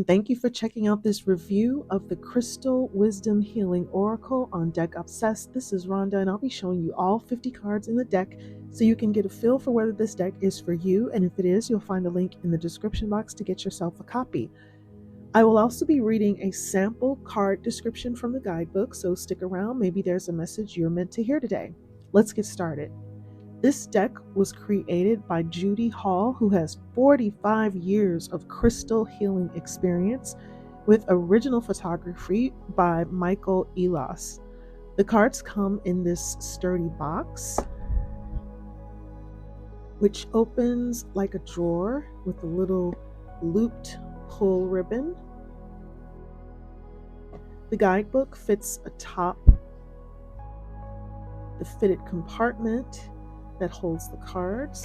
thank you for checking out this review of the Crystal Wisdom Healing Oracle on Deck Obsessed. This is Rhonda, and I'll be showing you all 50 cards in the deck so you can get a feel for whether this deck is for you, and if it is, you'll find a link in the description box to get yourself a copy. I will also be reading a sample card description from the guidebook, so stick around. Maybe there's a message you're meant to hear today. Let's get started. This deck was created by Judy Hall, who has 45 years of crystal healing experience, with original photography by Michael Elas. The cards come in this sturdy box, which opens like a drawer with a little looped pull ribbon. The guidebook fits atop the fitted compartment that holds the cards.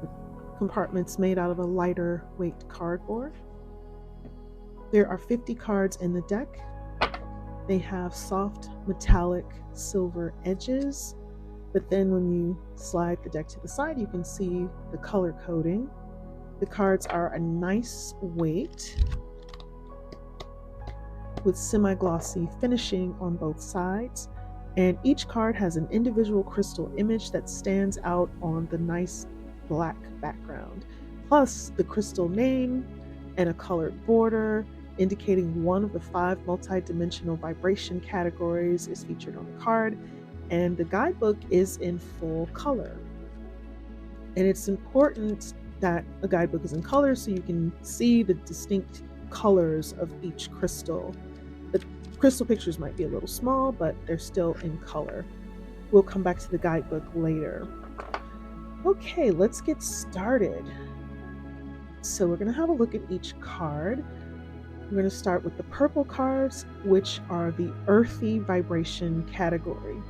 The compartment's made out of a lighter weight cardboard. There are 50 cards in the deck. They have soft metallic silver edges, but then when you slide the deck to the side, you can see the color coding. The cards are a nice weight with semi-glossy finishing on both sides. And each card has an individual crystal image that stands out on the nice black background, plus the crystal name and a colored border indicating one of the 5 multi-dimensional vibration categories is featured on the card, and the guidebook is in full color. And it's important that a guidebook is in color so you can see the distinct colors of each crystal. The crystal pictures might be a little small, but they're still in color. We'll come back to the guidebook later. Okay, let's get started. So we're going to have a look at each card. We're going to start with the purple cards, which are the earthy vibration category.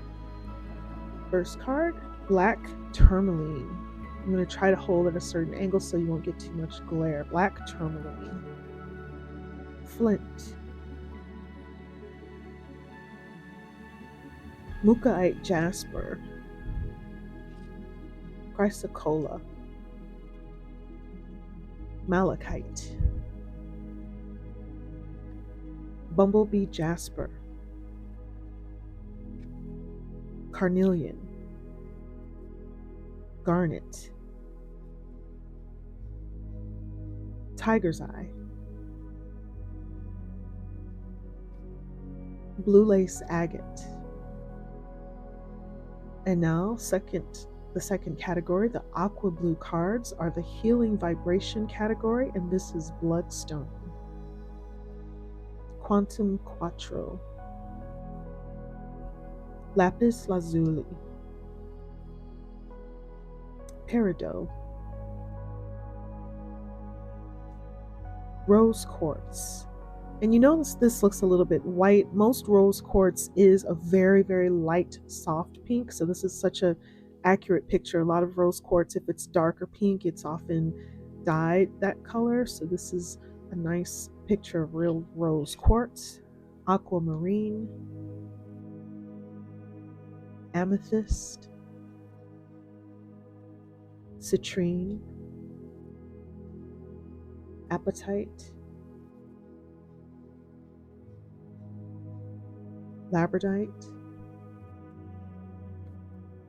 First card, black tourmaline. I'm going to try to hold at a certain angle so you won't get too much glare. Black tourmaline. Flint. Mookaite jasper, chrysocolla, malachite, bumblebee jasper, carnelian, garnet, tiger's eye, blue lace agate. And now, the second category, the aqua blue cards, are the healing vibration category, and this is bloodstone, quantum quattro, lapis lazuli, peridot, rose quartz. And you notice this looks a little bit white. Most rose quartz is a very, very light, soft pink. So this is such an accurate picture. A lot of rose quartz, if it's darker pink, it's often dyed that color. So this is a nice picture of real rose quartz. Aquamarine, amethyst, citrine, apatite, labradorite.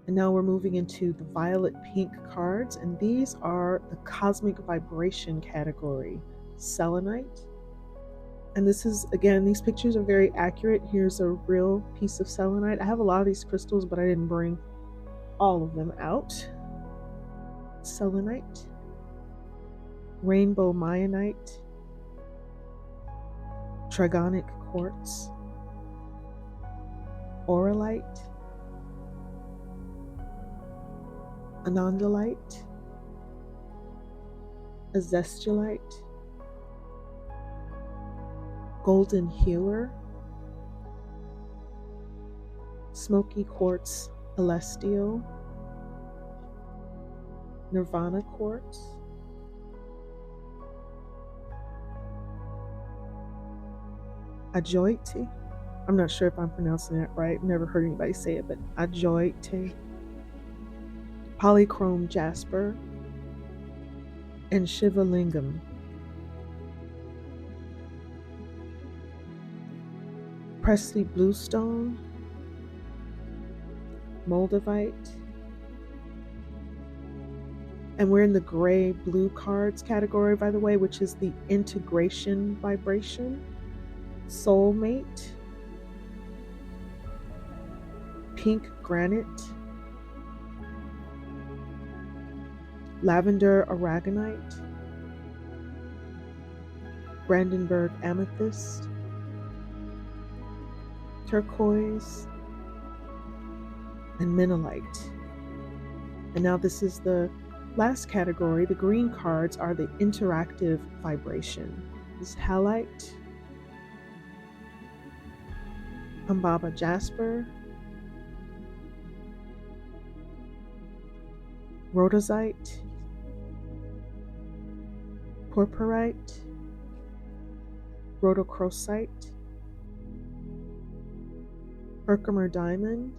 And now we're moving into the violet pink cards, and these are the cosmic vibration category, selenite. And this is, again, these pictures are very accurate. Here's a real piece of selenite. I have a lot of these crystals, but I didn't bring all of them out. Selenite, rainbow mionite, trigonic quartz, auralite, anandalite, azestulite, golden healer, smoky quartz celestial, nirvana quartz, ajoite. I'm not sure if I'm pronouncing that right. I've never heard anybody say it, but ajoite. Polychrome jasper, and Shivalingam. Presley Bluestone, Moldavite, and we're in the gray blue cards category, by the way, which is the integration vibration. Soulmate, pink granite, lavender aragonite, Brandenburg amethyst, turquoise, and menolite. And now this is the last category. The green cards are the interactive vibration. This is halite, Humbaba jasper, rhodozite, porphyrite, rhodochrosite, Herkimer diamond,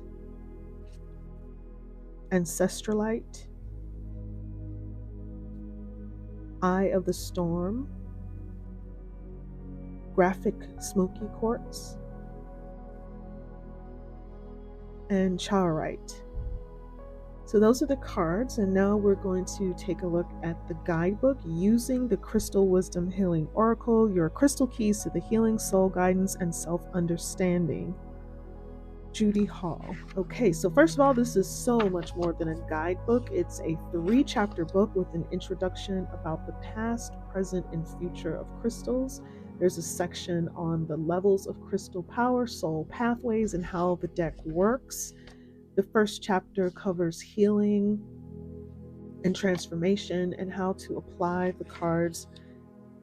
ancestralite, eye of the storm, graphic smoky quartz, and chaurite. So those are the cards, and now we're going to take a look at the guidebook using the Crystal Wisdom Healing Oracle, your crystal keys to the healing, soul guidance, and self-understanding. Judy Hall. Okay, so first of all, this is so much more than a guidebook. It's a 3-chapter book with an introduction about the past, present, and future of crystals. There's a section on the levels of crystal power, soul pathways, and how the deck works. The first chapter covers healing and transformation and how to apply the cards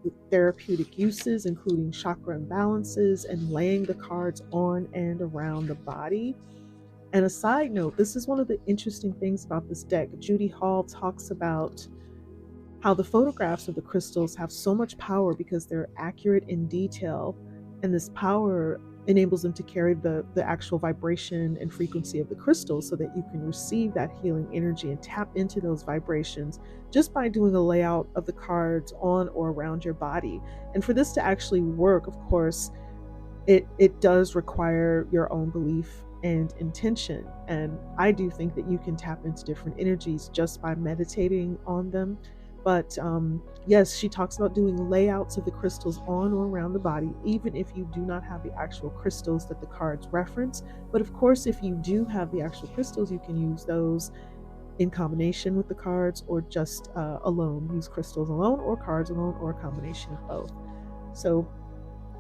with therapeutic uses, including chakra imbalances and laying the cards on and around the body. And a side note, this is one of the interesting things about this deck. Judy Hall talks about how the photographs of the crystals have so much power because they're accurate in detail, and this power enables them to carry the actual vibration and frequency of the crystals so that you can receive that healing energy and tap into those vibrations just by doing a layout of the cards on or around your body. And for this to actually work, of course, it does require your own belief and intention. And I do think that you can tap into different energies just by meditating on them. But yes, she talks about doing layouts of the crystals on or around the body, even if you do not have the actual crystals that the cards reference. But of course, if you do have the actual crystals, you can use those in combination with the cards or just alone. Use crystals alone or cards alone or a combination of both. So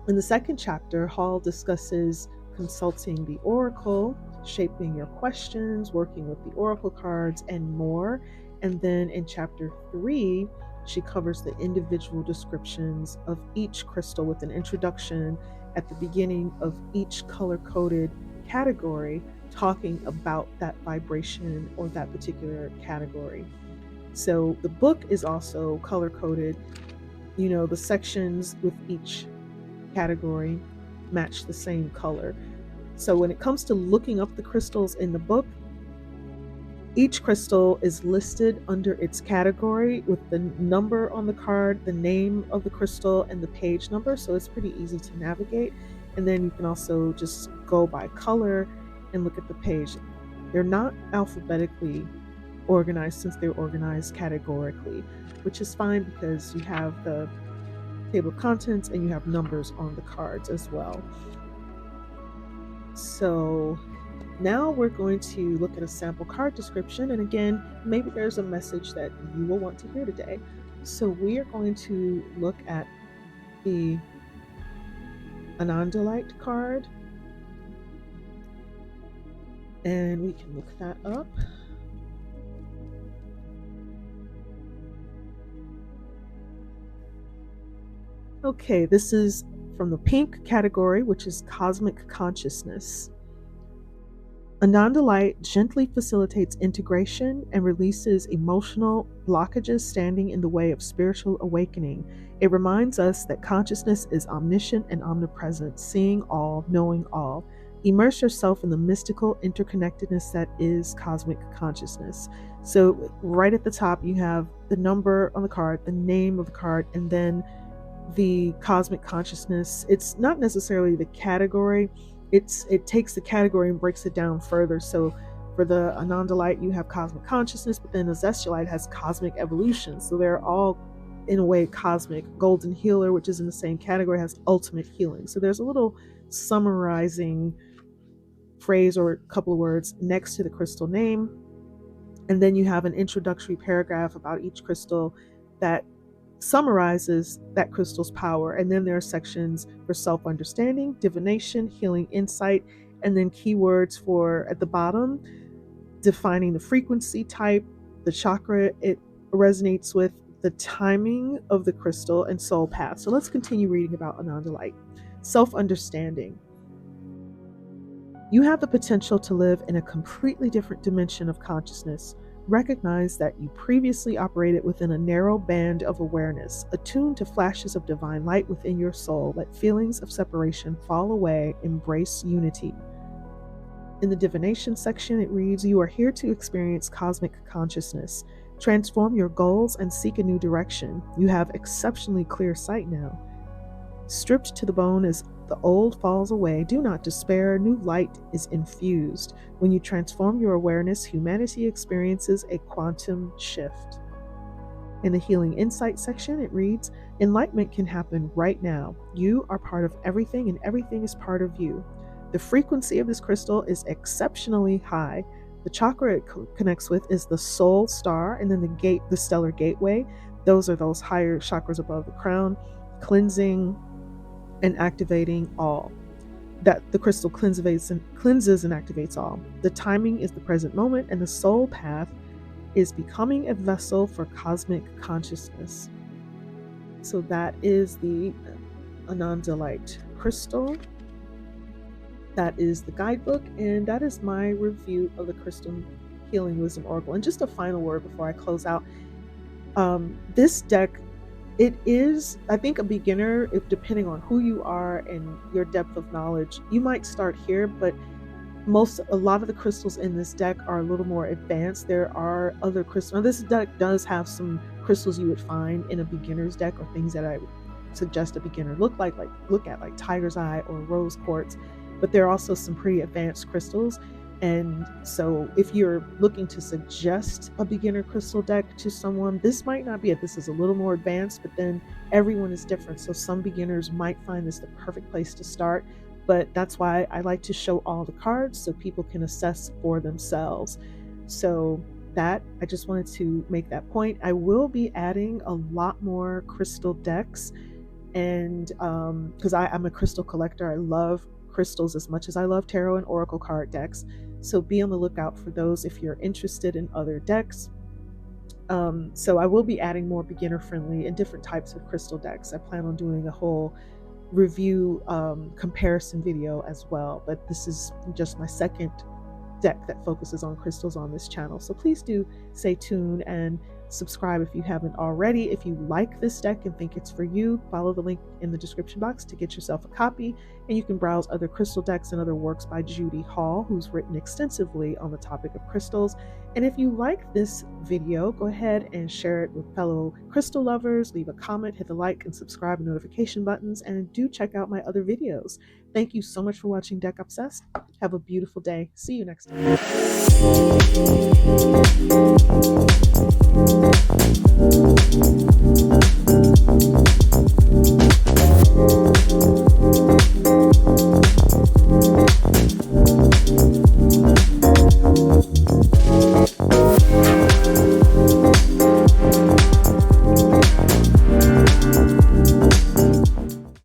in the second chapter, Hall discusses consulting the oracle, shaping your questions, working with the oracle cards, and more. And then in chapter 3, she covers the individual descriptions of each crystal with an introduction at the beginning of each color-coded category, talking about that vibration or that particular category. So the book is also color-coded. You know, the sections with each category match the same color. So when it comes to looking up the crystals in the book, each crystal is listed under its category with the number on the card, the name of the crystal, and the page number. So it's pretty easy to navigate. And then you can also just go by color and look at the page. They're not alphabetically organized since they're organized categorically, which is fine because you have the table of contents and you have numbers on the cards as well. So now we're going to look at a sample card description, and again, maybe there's a message that you will want to hear today. So we are going to look at the Anandalite card, and we can look that up. Okay, this is from the pink category, which is Cosmic Consciousness. Anandalite gently facilitates integration and releases emotional blockages standing in the way of spiritual awakening. It reminds us that consciousness is omniscient and omnipresent, seeing all, knowing all. Immerse yourself in the mystical interconnectedness that is cosmic consciousness. So, right at the top, you have the number on the card, the name of the card, and then the cosmic consciousness. It's not necessarily the category, it takes the category and breaks it down further. So, for the Anandalite, you have cosmic consciousness, but then the Zestulite has cosmic evolution. So, they're all in a way cosmic. Golden Healer, which is in the same category, has ultimate healing. So, there's a little summarizing phrase or a couple of words next to the crystal name. And then you have an introductory paragraph about each crystal that summarizes that crystal's power. And then there are sections for self-understanding, divination, healing, insight, and then keywords for at the bottom, defining the frequency type, the chakra it resonates with, the timing of the crystal, and soul path. So let's continue reading about Anandalite. Self-understanding. You have the potential to live in a completely different dimension of consciousness. Recognize that you previously operated within a narrow band of awareness, attuned to flashes of divine light within your soul. Let feelings of separation fall away. Embrace unity. In the divination section, it reads, you are here to experience cosmic consciousness. Transform your goals and seek a new direction. You have exceptionally clear sight now. Stripped to the bone as the old falls away, do not despair, new light is infused. When you transform your awareness, humanity experiences a quantum shift. In the Healing Insight section, it reads, enlightenment can happen right now. You are part of everything and everything is part of you. The frequency of this crystal is exceptionally high. The chakra it connects with is the soul star, and then the stellar gateway. Those are those higher chakras above the crown, cleansing and activating all. That the crystal cleanses and activates all. The timing is the present moment, and the soul path is becoming a vessel for cosmic consciousness. So that is the Anandalite crystal. That is the guidebook, and that is my review of the Crystal Healing Wisdom Oracle. And just a final word before I close out. This deck, it is, I think, a beginner, if depending on who you are and your depth of knowledge, you might start here, but a lot of the crystals in this deck are a little more advanced. There are other crystals. Now, this deck does have some crystals you would find in a beginner's deck, or things that I would suggest a beginner look at, like Tiger's Eye or Rose Quartz. But there are also some pretty advanced crystals. And so if you're looking to suggest a beginner crystal deck to someone, this might not be it. This is a little more advanced, but then everyone is different. So some beginners might find this the perfect place to start. But that's why I like to show all the cards so people can assess for themselves. So that, I just wanted to make that point. I will be adding a lot more crystal decks, and because I'm a crystal collector, I love crystals as much as I love tarot and oracle card decks. So be on the lookout for those if you're interested in other decks. So I will be adding more beginner friendly and different types of crystal decks. I plan on doing a whole review comparison video as well, but this is just my second deck that focuses on crystals on this channel. So please do stay tuned and subscribe if you haven't already. If you like this deck and think it's for you, follow the link in the description box to get yourself a copy, and you can browse other crystal decks and other works by Judy Hall, who's written extensively on the topic of crystals. And if you like this video, go ahead and share it with fellow crystal lovers, leave a comment, hit the like and subscribe and notification buttons, and do check out my other videos. Thank you so much for watching Deck Obsessed. Have a beautiful day. See you next time.